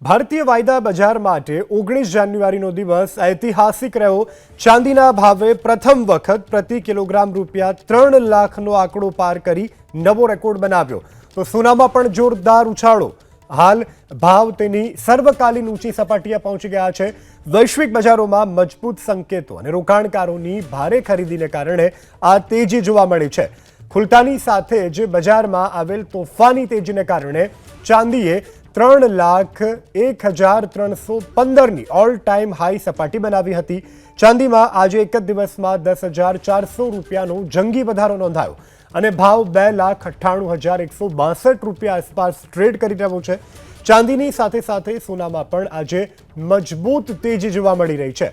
ભારતીય વાયદા બજાર માટે 19 જાન્યુઆરીનો દિવસ ઐતિહાસિક રહ્યો। ચાંદીના ભાવે પ્રથમ વખત પ્રતિ કિલોગ્રામ ₹3 લાખનો આંકડો પાર કરી નવો રેકોર્ડ બનાવ્યો। તો સોનામાં પણ જોરદાર ઉછાળો। હાલ ભાવ તેની સર્વકાલીન ઊંચી સપાટીએ પહોંચી ગયા છે। વૈશ્વિક બજારોમાં મજબૂત સંકેતો અને રોકાણકારોની ભારે ખરીદીને કારણે આ તેજી જોવા મળી છે। ખુલતાની સાથે જ બજારમાં આવેલ તોફાની તેજીને કારણે ચાંદીએ 3,01,315ની ઓલ ટાઈમ હાઈ સપાટી બનાવી હતી। ચાંદીમાં આજે એક જ દિવસમાં ₹10,400નો જંગી વધારો નોંધાયો અને ભાવ ₹2,98,162 આસપાસ ટ્રેડ કરી રહ્યો છે। ચાંદીની સાથે સાથે સોનામાં પણ આજે મજબૂત તેજી જોવા મળી રહી છે।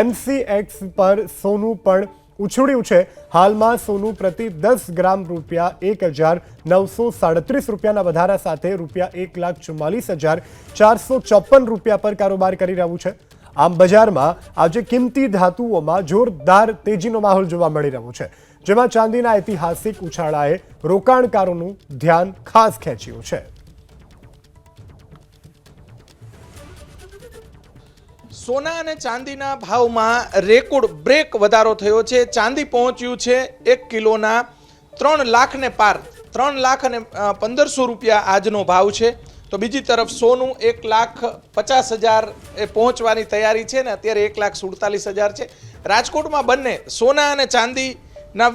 MCX પર સોનું પણ ઉછળ્યું છે। હાલમાં સોનું પ્રતિ 10 ગ્રામ ₹1,937ના વધારા સાથે ₹1,44,454 પર કારોબાર કરી રહ્યું છે। આમ બજારમાં આજે કિંમતી ધાતુઓમાં જોરદાર તેજીનો માહોલ જોવા મળી રહ્યો છે, જેમાં ચાંદીના ઐતિહાસિક ઉછાળાએ રોકાણકારોનું ધ્યાન ખાસ ખેંચ્યું છે। સોના અને ચાંદીના ભાવમાં રેકોર્ડ બ્રેક વધારો થયો છે। ચાંદી પહોંચ્યું છે 1 કિલોના 3 લાખને પાર। 3,15,000 આજનો ભાવ છે। તો બીજી તરફ સોનું 1,50,000 એ પહોંચવાની તૈયારી છે ને અત્યારે 1,47,000 છે। રાજકોટમાં બંને સોના અને ચાંદીના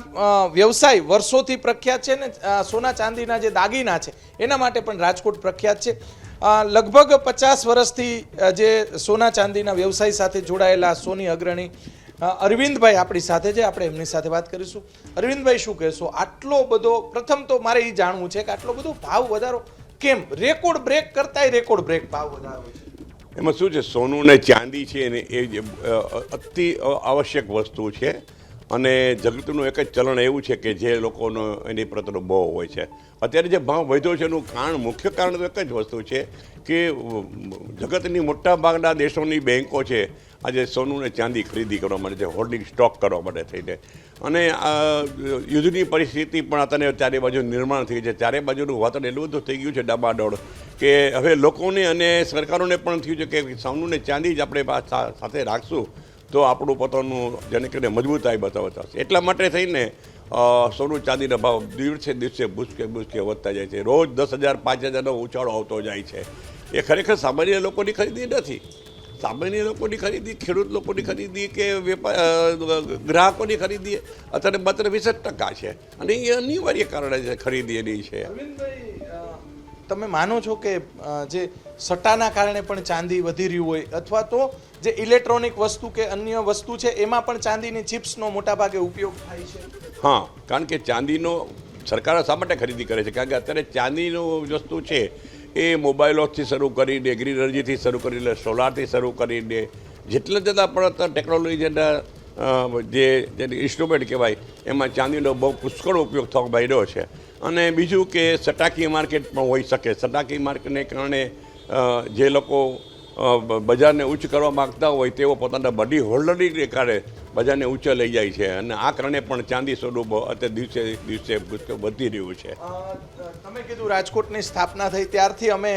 વ્યવસાય વર્ષોથી પ્રખ્યાત છે ને સોના ચાંદીના જે દાગીના છે એના માટે પણ રાજકોટ પ્રખ્યાત છે। લગભગ 50 વર્ષથી જે સોના ચાંદીના વ્યવસાય સાથે જોડાયેલા સોની અગ્રણી અરવિંદભાઈ આપણી સાથે છે, આપણે એમની સાથે વાત કરીશું। અરવિંદભાઈ, શું કહેશો? આટલો બધો, પ્રથમ તો મારે એ જાણવું છે કે આટલો બધો ભાવ વધારો કેમ? રેકોર્ડ બ્રેક કરતાંય રેકોર્ડ બ્રેક ભાવ વધારો છે। એમાં શું છે, સોનું ને ચાંદી છે ને એ અતિ આવશ્યક વસ્તુ છે અને જગતનું એક જ ચલણ એવું છે કે જે લોકોનો એની પ્રત્યેનો બહુ હોય છે। અત્યારે જે ભાવ વધ્યો છે એનું કારણ, મુખ્ય કારણ તો એક જ વસ્તુ છે કે જગતની મોટા ભાગના દેશોની બેન્કો છે આજે સોનું ને ચાંદી ખરીદી કરવા માટે છે, હોલ્ડિંગ સ્ટોક કરવા માટે થઈને। અને યુદ્ધની પરિસ્થિતિ પણ અત્યારે ચારે બાજુ નિર્માણ થઈ છે। ચારે બાજુનું વાતાવરણ એટલું બધું થઈ ગયું છે ડામાડોળ કે હવે લોકોને અને સરકારોને પણ થયું છે કે સોનું ને ચાંદી જ આપણે સાથે રાખશું તો આપણું પોતાનું જેને કરીને મજબૂતાઈ બતાવતા હશે। એટલા માટે થઈને સોનું ચાંદીના ભાવ દિવસે ભૂસકે વધતા જાય છે। રોજ 10,000 5,000નો ઉછાળો આવતો જાય છે। એ ખરેખર સામાન્ય લોકોની ખરીદી નથી। સામાન્ય લોકોની ખરીદી, ખેડૂત લોકોની ખરીદી કે ગ્રાહકોની ખરીદી અત્યારે માત્ર 20% છે અને એ અનિવાર્ય કારણે જે ખરીદી એની છે। તમે માનો છો કે જે સટ્ટાના કારણે પણ ચાંદી વધી રહ્યું હોય અથવા તો જે ઇલેક્ટ્રોનિક વસ્તુ કે અન્ય વસ્તુ છે એમાં પણ ચાંદીની ચિપ્સનો મોટા ભાગે ઉપયોગ થાય છે? હા, કારણ કે ચાંદીનો સરકાર શા માટે ખરીદી કરે છે? કારણ કે અત્યારે ચાંદીનું વસ્તુ છે એ મોબાઈલોથી શરૂ કરીને, ગ્રીન એનર્જીથી શરૂ કરીને, સોલારથી શરૂ કરીને જેટલા જતા પણ ટેકનોલોજીના જે ઇન્સ્ટ્રુમેન્ટ કહેવાય એમાં ચાંદીનો બહુ પુષ્કળ ઉપયોગ થવા માંડ્યો છે। અને બીજું કે સટાકી માર્કેટ પણ હોઈ શકે। સટાકી માર્કેટને કારણે જે લોકો બજારને ઉચ્ચ કરવા માગતા હોય તેઓ પોતાના બડી હોલ્ડરની કારણે બજારને ઊંચે લઈ જાય છે અને આ કારણે પણ ચાંદી સોનું અત્યારે દિવસે વધી રહ્યું છે। તમે કીધું રાજકોટની સ્થાપના થઈ ત્યારથી અમે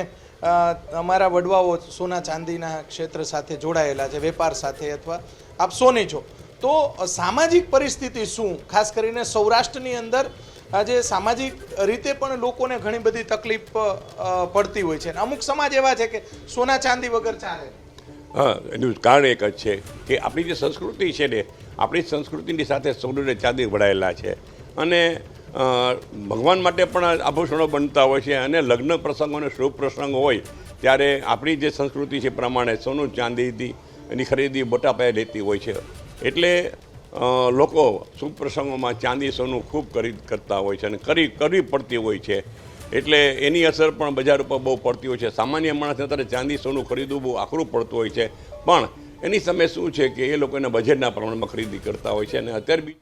અમારા વડવાઓ સોના ચાંદીના ક્ષેત્ર સાથે જોડાયેલા છે, વેપાર સાથે, અથવા આપ સોની છો તો સામાજિક પરિસ્થિતિ શું, ખાસ કરીને સૌરાષ્ટ્રની અંદર આજે સામાજિક રીતે પણ લોકોને ઘણી બધી તકલીફ પડતી હોય છે। અમુક સમાજ એવા છે કે સોના ચાંદી વગર ચાલે। હા, એનું કારણ એક જ છે કે આપણી જે સંસ્કૃતિ છે ને, આપણી સંસ્કૃતિની સાથે સોનું ને ચાંદી વળાયેલા છે અને ભગવાન માટે પણ આભૂષણો બનતા હોય છે અને લગ્ન પ્રસંગો અને શુભ પ્રસંગ હોય ત્યારે આપણી જે સંસ્કૃતિ છે પ્રમાણે સોનું ચાંદીથી એની ખરીદી મોટા પાયે લેતી હોય છે। એટલે લોકો શુભ પ્રસંગોમાં ચાંદી સોનું ખૂબ કરતા હોય છે અને કરવી પડતી હોય છે। એટલે એની અસર પણ બજાર ઉપર બહુ પડતી હોય છે। સામાન્ય માણસને અત્યારે ચાંદી સોનું ખરીદવું બહુ આકરું પડતું હોય છે, પણ એની સામે શું છે કે એ લોકો એના બજેટના પ્રમાણમાં ખરીદી કરતા હોય છે અને અત્યારે